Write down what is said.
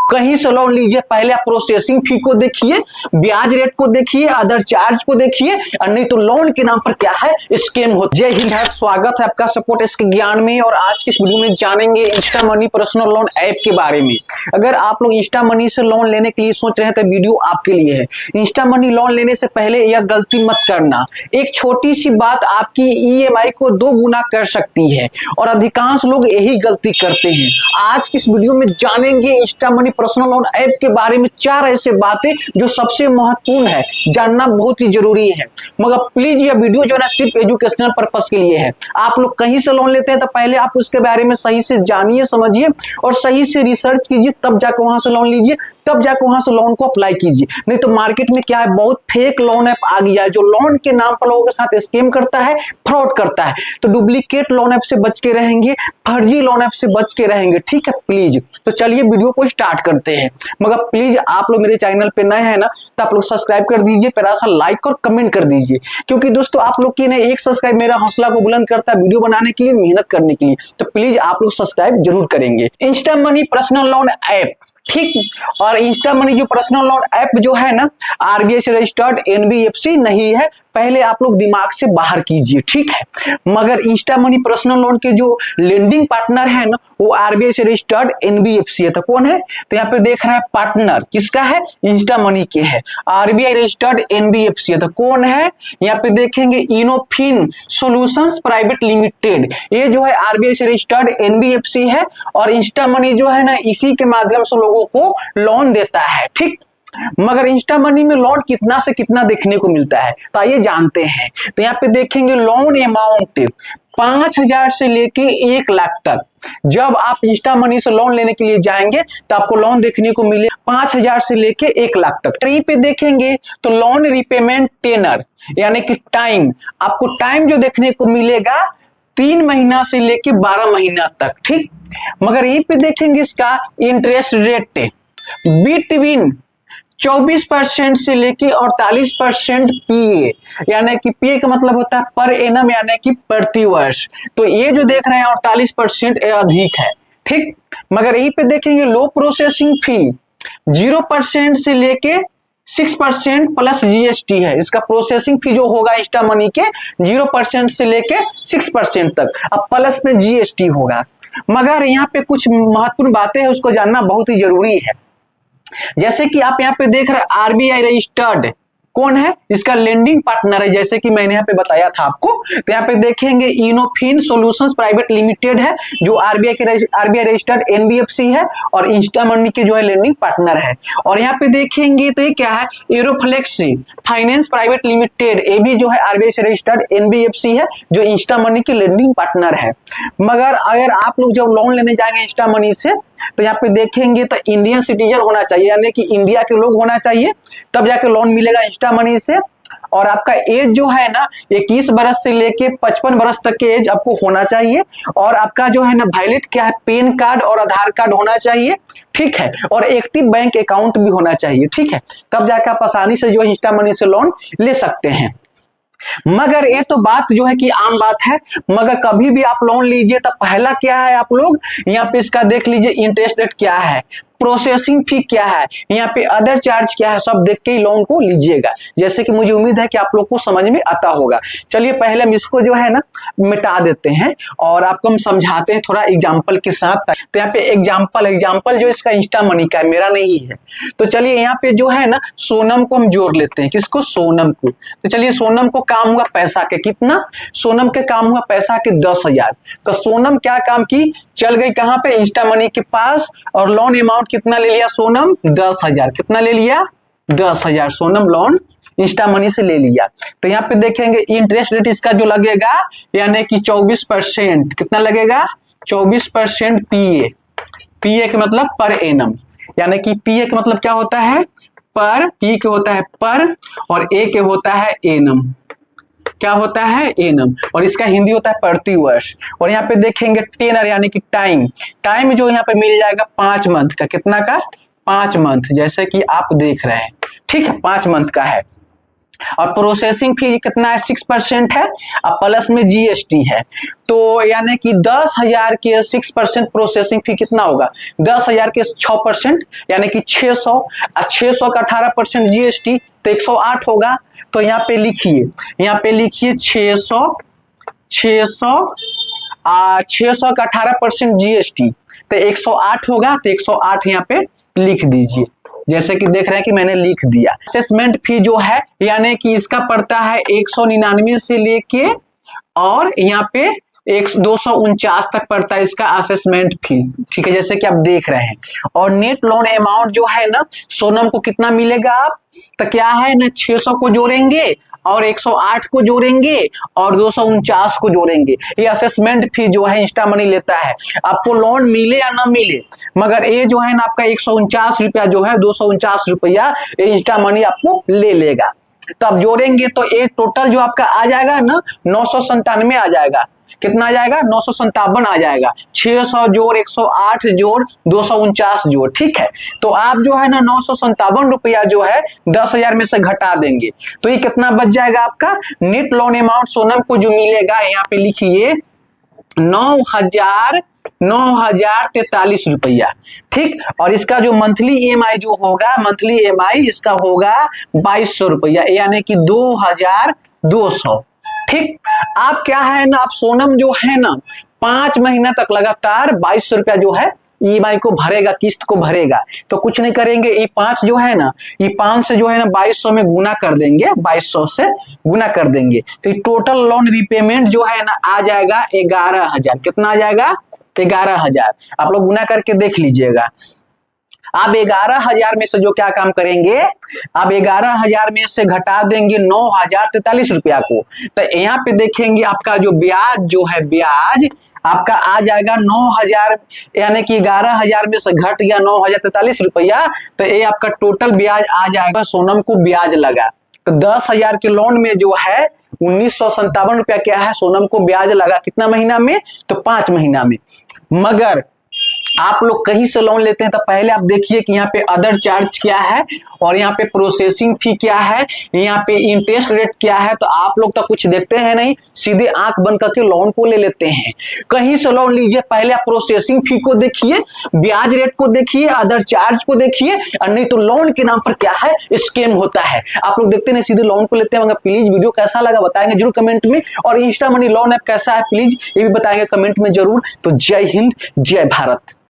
कहीं से लोन लीजिए पहले आप प्रोसेसिंग फी को देखिए, ब्याज रेट को देखिए, अदर चार्ज को देखिए, और नहीं तो लोन के नाम पर क्या है स्कैम हो। जय हिंद है, स्वागत है आपका सपोर्ट इसके ज्ञान में। और आज की इस वीडियो में जानेंगे Insta money personal loan app के बारे में। अगर आप लोग इंस्टा मनी से लोन लेने के लिए सोच रहे हैं तो वीडियो आपके लिए है। इंस्टा मनी लोन लेने से पहले यह गलती मत करना, एक छोटी सी बात आपकी ईएमआई को 2 गुना कर सकती है और अधिकांश लोग यही गलती करते हैं। आज की इस वीडियो में जानेंगे Insta money personal loan app के बारे में 4 ऐसे बातें जो सबसे महत्वपूर्ण है, जानना बहुत ही जरूरी है। मगर प्लीज यह वीडियो जो है ना सिर्फ एजुकेशनल पर्पस के लिए है। आप लोग कहीं से लोन लेते हैं तो पहले आप उसके बारे में सही से जानिए, समझिए और सही से रिसर्च कीजिए, तब जाकर वहां से लोन लीजिए, तब जाकर वहां से लोन को अप्लाई कीजिए। नहीं तो मार्केट में क्या है, बहुत फेक लोन ऐप आ गया है जो लोन के नाम पर लोगों के साथ स्कैम करता है, फ्रॉड करता है। तो डुप्लीकेट लोन ऐप से बच के रहेंगे, फर्जी लोन ऐप से बच के रहेंगे, ठीक है प्लीज। तो चलिए वीडियो को स्टार्ट करते हैं। मगर प्लीज आप लोग मेरे चैनल पे नए हैं ना तो आप लोग सब्सक्राइब कर दीजिए, प्यारा सा लाइक और कमेंट कर दीजिए, क्योंकि दोस्तों आप लोग की एक सब्सक्राइब मेरा हौसला को बुलंद करता है वीडियो बनाने के लिए, मेहनत करने के लिए। तो प्लीज आप लोग सब्सक्राइब जरूर करेंगे। Insta money personal loan app, ठीक। और इंस्टा मनी जो पर्सनल लोन ऐप जो है ना, आरबीआई से रजिस्टर्ड एनबीएफसी नहीं है, पहले आप लोग दिमाग से बाहर कीजिए, ठीक है। मगर इंस्टा मनी पर्सनल लोन के जो लेंडिंग पार्टनर है ना, वो आरबीआई से रजिस्टर्ड एनबीएफसी है। तो कौन है, तो यहाँ पे देख रहे हैं पार्टनर किसका है, इंस्टा मनी के है, आरबीआई रजिस्टर्ड एनबीएफसी है। तो कौन है, यहाँ पे देखेंगे इनोफिन सॉल्यूशंस प्राइवेट लिमिटेड, ये जो है आरबीआई से रजिस्टर्ड एनबीएफसी है। और इंस्टा मनी जो है ना, इसी के माध्यम से लोगों को लोन देता है, ठीक। मगर इंस्टा मनी में लोन कितना से कितना देखने को मिलता है, तो आइए जानते हैं। तो यहाँ पे देखेंगे लोन अमाउंट 5,000 से लेके 1 लाख तक। जब आप इंस्टा मनी से लोन लेने के लिए जाएंगे तो आपको लोन देखने को मिले 5,000 से लेके 1 लाख तक। यहीं पे देखेंगे तो लोन रिपेमेंट टेनर यानी कि टाइम, आपको टाइम जो देखने को मिलेगा 3 महीना से लेके 12 महीना तक, ठीक। मगर यहीं पे देखेंगे इसका इंटरेस्ट रेट बिटवीन 24% से लेके 48% पीए, यानी कि पीए का मतलब होता है पर एनम यानी कि प्रति वर्ष। तो ये जो देख रहे हैं 48% अधिक है, ठीक। मगर यहीं पे देखेंगे लो प्रोसेसिंग फी 0% से लेके 6% प्लस जीएसटी है। इसका प्रोसेसिंग फी जो होगा इंस्टा मनी के 0% से लेके 6% तक, अब प्लस में जीएसटी होगा। मगर यहाँ पे कुछ महत्वपूर्ण बातें हैं, उसको जानना बहुत ही जरूरी है। जैसे कि आप यहाँ पे देख रहे हैं आरबीआई रजिस्टर्ड कौन है, इसका लेंडिंग पार्टनर है, जैसे कि मैंने यहाँ पे बताया था आपको। तो यहाँ पे देखेंगे इनोफिन सॉल्यूशंस प्राइवेट लिमिटेड है, जो आरबीआई रजिस्टर्ड एनबीएफसी है और इंस्टा मनी के जो है लेंडिंग पार्टनर है। और यहाँ पे देखेंगे तो ये क्या है, एरोफ्लेक्स फाइनेंस प्राइवेट लिमिटेड, ये भी जो है आरबीआई से रजिस्टर्ड एनबीएफसी है, जो इंस्टा मनी के लेंडिंग पार्टनर है। मगर अगर आप लोग जब लोन लेने जाएंगे इंस्टा मनी से, तो यहाँ पे देखेंगे तो इंडियन सिटीजन होना चाहिए, यानी कि इंडिया के लोग होना चाहिए, तब जाके लोन मिलेगा इंस्टा मनी से। और आपका एज जो है ना 21 बरस से लेके 55 बरस तक के एज आपको होना चाहिए। और आपका जो है ना वैलिड क्या है, पैन कार्ड और आधार कार्ड होना चाहिए, ठीक है। और एक्टिव बैंक अकाउंट भी होना चाहिए, ठीक है। तब जाकर आप आसानी से जो है इंस्टा मनी से लोन ले सकते हैं। मगर ये तो बात जो है कि आम बात है, मगर कभी भी आप लोन लीजिए तो पहला क्या है, आप लोग यहाँ पे इसका देख लीजिए इंटरेस्ट रेट क्या है, प्रोसेसिंग फी क्या है, यहाँ पे अदर चार्ज क्या है, सब देख के ही लोन को लीजिएगा। जैसे कि मुझे उम्मीद है कि आप लोग को समझ में आता होगा। चलिए पहले हम इसको जो है ना मिटा देते हैं और आपको हम समझाते हैं थोड़ा एग्जांपल के साथ। तो यहाँ पे एग्जांपल जो इसका इंस्टा मनी का है, मेरा नहीं है। तो चलिए यहाँ पे जो है ना सोनम को हम जोड़ लेते हैं, किसको, सोनम को। तो चलिए सोनम को काम हुआ पैसा के कितना, सोनम के काम हुआ पैसा के 10,000। तो सोनम क्या काम की, चल गई कहाँ पे, इंस्टा मनी के पास, और लोन अमाउंट कितना ले लिया सोनम, 10,000। कितना ले लिया, 10,000 सोनम लोन इंस्टा मनी से ले लिया। तो यहाँ पे देखेंगे इंटरेस्ट रेट इसका जो लगेगा यानी कि 24%, कितना लगेगा, 24% पीए। पीए के मतलब पर एनम, यानी कि पीए का मतलब क्या होता है, पर, पी के होता है पर और ए के होता है एनम, क्या होता है, एनम, और इसका हिंदी होता है प्रति वर्ष। और यहाँ पे देखेंगे टेनर यानी कि टाइम, टाइम जो यहाँ पे मिल जाएगा 5 मंथ का, कितना का, 5 मंथ, जैसे कि आप देख रहे हैं, ठीक है, 5 मंथ का है। और प्रोसेसिंग फी कितना है, 6% है। अब प्लस में जीएसटी है, तो यानी कि 10,000 के 6% प्रोसेसिंग फी कितना होगा, 10,000 के 6% यानी कि 600, और 600 का 18% जीएसटी तो 108 होगा। तो यहाँ पे लिखिए, 600 का 18% जीएसटी तो 108 होगा। तो 108 यहाँ पे लिख दीजिए, जैसे कि देख रहे हैं कि मैंने लिख दिया। असेसमेंट फी जो है यानी कि इसका पड़ता है 199 से लेके और यहाँ पे 249 तक पड़ता है इसका असेसमेंट फी, ठीक है, जैसे कि आप देख रहे हैं। और नेट लोन अमाउंट जो है ना सोनम को कितना मिलेगा, आप तो क्या है ना 600 को जोड़ेंगे और 108 को जोड़ेंगे और 249 को जोड़ेंगे। ये असेसमेंट फी जो है इंस्टा मनी लेता है। आपको लोन मिले या ना मिले, मगर ये जो है ना आपका 149 रुपया जो है 249 रुपया ये इंस्टा मनी आपको ले लेगा। तो आप जोड़ेंगे तो एक टोटल जो आपका आ जाएगा ना 997 आ जाएगा। कितना आ जाएगा, 957 आ जाएगा। 600 जोड़ 108 जोड़ 249 जोड़, ठीक है। तो आप जो है ना 957 रुपया जो है 10,000 में से घटा देंगे तो ये कितना बच जाएगा आपका नेट लोन अमाउंट सोनम को जो मिलेगा, यहाँ पे लिखिए 9,043 रुपया, ठीक। और इसका जो मंथली ईएमआई जो होगा, मंथली ईएमआई इसका होगा 2200 रुपया यानी कि 2,200, ठीक। आप क्या है ना, आप सोनम जो है ना 5 महीना तक लगातार 2200 रुपया जो है ईएमआई को भरेगा, किस्त को भरेगा। तो कुछ नहीं करेंगे, ये 5 जो है ना, ये 5 से जो है ना 2200 में गुना कर देंगे, 2200 से गुना कर देंगे तो ये टोटल लोन रिपेमेंट जो है ना आ जाएगा 11,000। कितना आ जाएगा, 11,000। आप लोग गुना करके देख लीजिएगा। आप 11,000 में से जो क्या काम करेंगे, आप 11,000 में से घटा देंगे 9,043 रुपया को। तो यहाँ पे देखेंगे आपका जो ब्याज जो है, ब्याज आपका आ जाएगा 9,000 यानी कि 11,000 में से घट गया 9,043 रुपया। तो ये आपका टोटल ब्याज आ जाएगा, सोनम को ब्याज लगा। तो 10,000 के लोन में जो है 1,957 रुपया क्या है सोनम को ब्याज लगा, कितना महीना में, तो 5 महीना में। मगर आप लोग कहीं से लोन लेते हैं तो पहले आप देखिए कि यहाँ पे अदर चार्ज क्या है और यहाँ पे प्रोसेसिंग फी क्या है, यहाँ पे इंटरेस्ट रेट क्या है। तो आप लोग तो कुछ देखते हैं नहीं, सीधे आंख बंद करके लोन को ले लेते हैं। कहीं से लोन लीजिए, पहले आप प्रोसेसिंग फी को देखिए, ब्याज रेट को देखिए, अदर चार्ज को देखिए, और नहीं तो लोन के नाम पर क्या है स्कैम होता है। आप लोग देखते नहीं, सीधे लोन को लेते हैं। मगर प्लीज वीडियो कैसा लगा बताएंगे जरूर कमेंट में, और इंस्टा मनी लोन ऐप कैसा है प्लीज ये भी बताएंगे कमेंट में जरूर। तो जय हिंद, जय भारत।